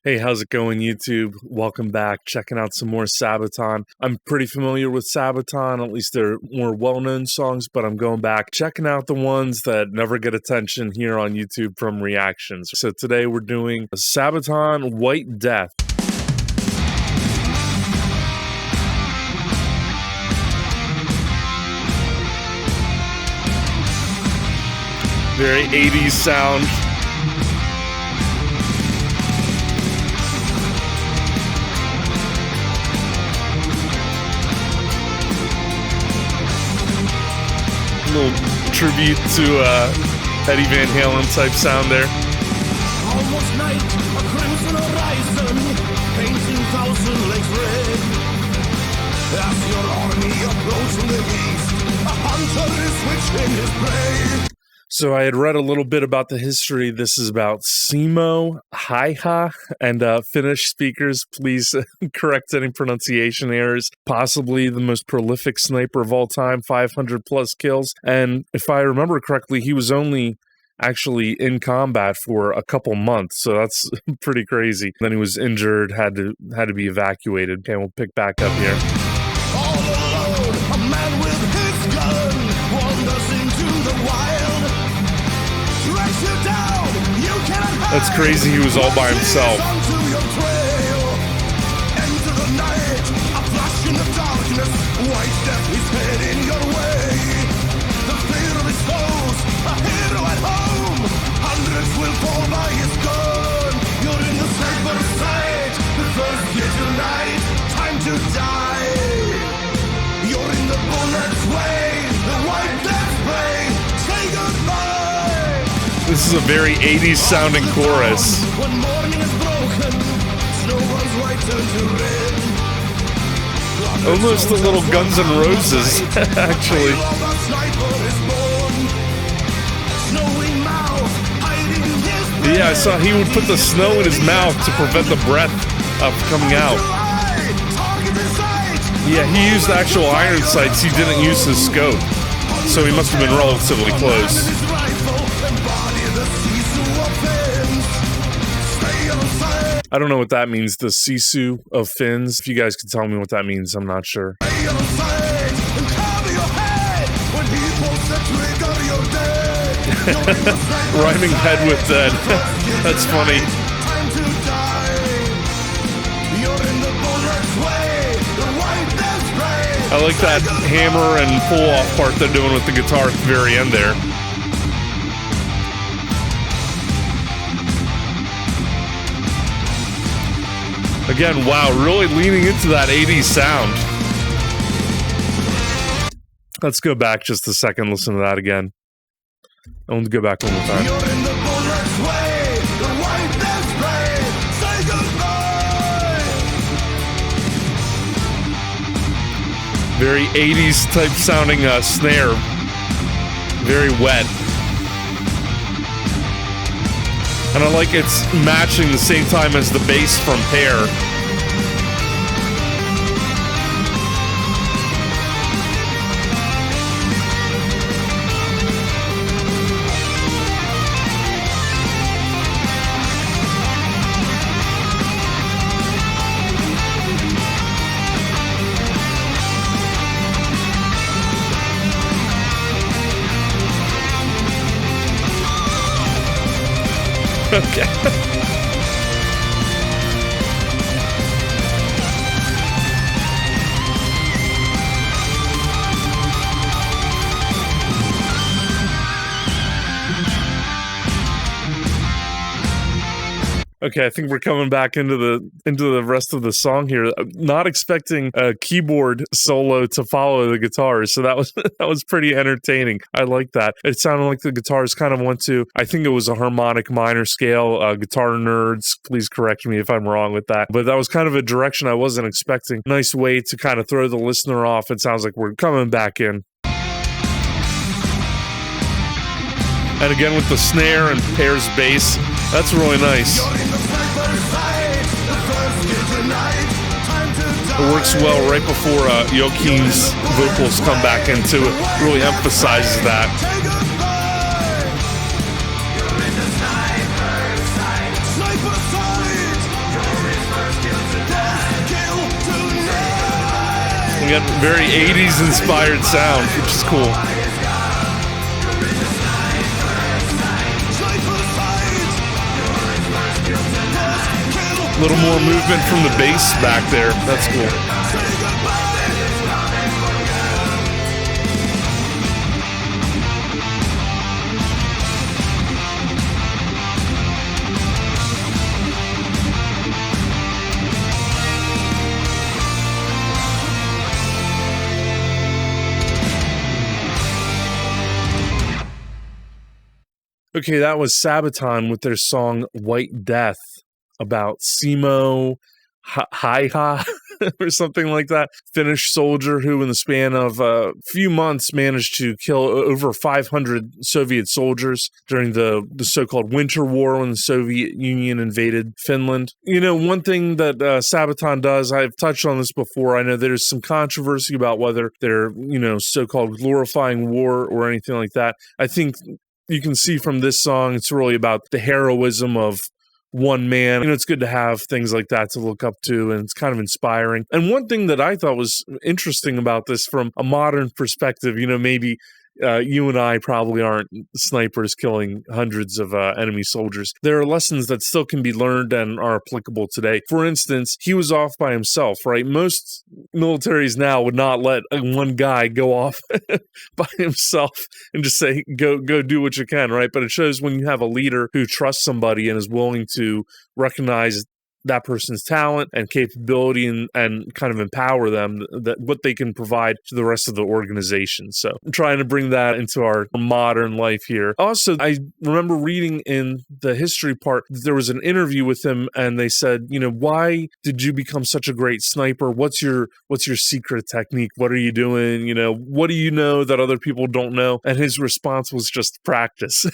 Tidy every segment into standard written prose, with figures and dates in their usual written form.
Hey, how's it going, YouTube? Welcome back. Checking out some more Sabaton. I'm pretty familiar with Sabaton, at least they're more well-known songs, but I'm going back, checking out the ones that never get attention here on YouTube from reactions. So today we're doing Sabaton White Death. Very 80s sound. Little tribute to Eddie Van Halen type sound there. Almost night, a crimson horizon, painting thousand lakes red. As your army approaches the east, a hunter is switching his prey. So I had read a little bit about the history. This is about Simo Haiha, and Finnish speakers, please correct any pronunciation errors. Possibly the most prolific sniper of all time, 500 plus kills. And if I remember correctly, he was only actually in combat for a couple months, so that's pretty crazy. Then he was injured, had to be evacuated. Okay, we'll pick back up here. All alone, a man with his gun wanders into the wild. That's crazy, he was all by himself. Into the night, a flash in the darkness, white death is heading your way. The fear of his foes, a hero at home, hundreds will fall by his gun. You're in the safer side, the first year tonight, time to die. You're in the bullet's way, the white death's prey, say goodbye. This is a very 80s sounding chorus. When morning is broken, snow runs white to red. Almost a little Guns N' Roses, actually. Yeah, I saw he would put the snow in his mouth to prevent the breath of coming out. Yeah, he used actual iron sights, he didn't use his scope. So he must have been relatively close. I don't know what that means, the sisu of fins. If you guys could tell me what that means, I'm not sure. Rhyming head with dead. That's funny. I like that hammer and pull-off part they're doing with the guitar at the very end there. Again, wow, really leaning into that 80s sound. Let's go back just a second, listen to that again. I want to go back one more time. You're in the bullet's way, the white death's prey, say goodbye. Very 80s type sounding snare. Very wet. And I like it's matching the same time as the bass from Pear. Okay. Okay, I think we're coming back into the rest of the song here. Not expecting a keyboard solo to follow the guitars, so that was pretty entertaining. I like that. It sounded like the guitars kind of went to, I think it was a harmonic minor scale. Guitar nerds, please correct me if I'm wrong with that. But that was kind of a direction I wasn't expecting. Nice way to kind of throw the listener off. It sounds like we're coming back in. And again with the snare and Pear's bass, that's really nice. It works well right before Joachim's vocals come back into it. Really emphasizes that. Again, very 80s inspired sound, which is cool. A little more movement from the bass back there. That's cool. Okay, that was Sabaton with their song White Death about Simo Haiha or something like that. Finnish soldier who in the span of a few months managed to kill over 500 Soviet soldiers during the so-called Winter War when the Soviet Union invaded Finland. You know, one thing that Sabaton does, I've touched on this before, I know there's some controversy about whether they're, you know, so-called glorifying war or anything like that. I think you can see from this song, it's really about the heroism of one man. You know, it's good to have things like that to look up to, and it's kind of inspiring. And one thing that I thought was interesting about this from a modern perspective, you know, maybe you and I probably aren't snipers killing hundreds of enemy soldiers. There are lessons that still can be learned and are applicable today. For instance, he was off by himself, right? Most militaries now would not let one guy go off by himself and just say, go do what you can, right? But it shows when you have a leader who trusts somebody and is willing to recognize that person's talent and capability and kind of empower them, that what they can provide to the rest of the organization. So I'm trying to bring that into our modern life here. Also, I remember reading in the history part, there was an interview with him and they said, you know, why did you become such a great sniper? What's your secret technique? What are you doing? You know, what do you know that other people don't know? And his response was just practice.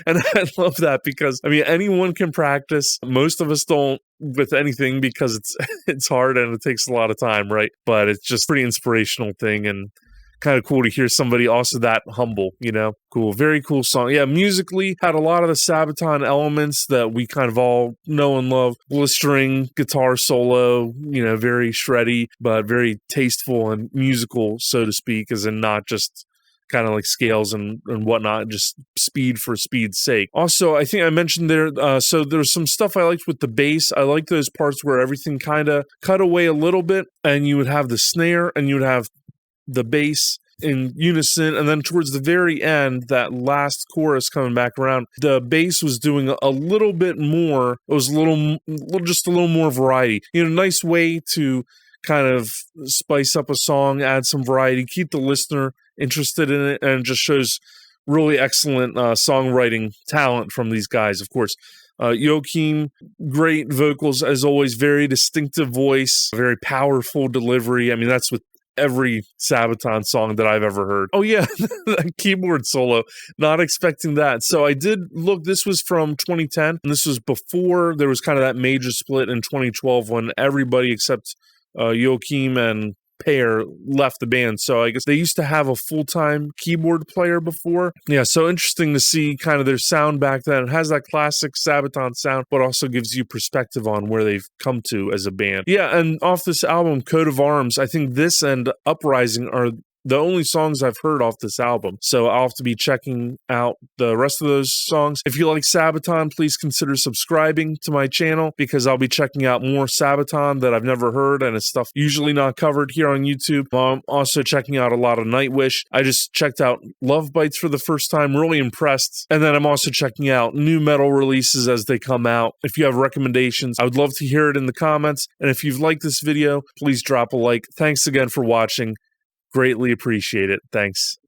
And I love that because, I mean, anyone can practice. Most of us don't with anything because it's hard and it takes a lot of time, right? But it's just a pretty inspirational thing and kind of cool to hear somebody also that humble, you know? Cool. Very cool song. Yeah, musically had a lot of the Sabaton elements that we kind of all know and love. Blistering guitar solo, you know, very shreddy, but very tasteful and musical, so to speak, as in not just kind of like scales and whatnot, just speed for speed's sake. Also, I think I mentioned there, so there's some stuff I liked with the bass. I like those parts where everything kind of cut away a little bit and you would have the snare and you would have the bass in unison, and then towards the very end, that last chorus coming back around, the bass was doing a little bit more. It was just a little more variety. You know, nice way to kind of spice up a song, add some variety, keep the listener interested in it, and just shows really excellent songwriting talent from these guys, of course. Joachim, great vocals as always, very distinctive voice, very powerful delivery. I mean, that's with every Sabaton song that I've ever heard. Oh yeah, that keyboard solo, not expecting that. So I did look, this was from 2010, and this was before there was kind of that major split in 2012 when everybody except Joachim and Pear left the band. So I guess they used to have a full-time keyboard player before. Yeah, so interesting to see kind of their sound back then. It has that classic Sabaton sound, but also gives you perspective on where they've come to as a band. Yeah, and off this album, Coat of Arms, I think this and Uprising are the only songs I've heard off this album. So I'll have to be checking out the rest of those songs. If you like Sabaton, please consider subscribing to my channel because I'll be checking out more Sabaton that I've never heard and it's stuff usually not covered here on YouTube. I'm also checking out a lot of Nightwish. I just checked out Love Bites for the first time, really impressed. And then I'm also checking out new metal releases as they come out. If you have recommendations, I would love to hear it in the comments. And if you've liked this video, please drop a like. Thanks again for watching. Greatly appreciate it. Thanks.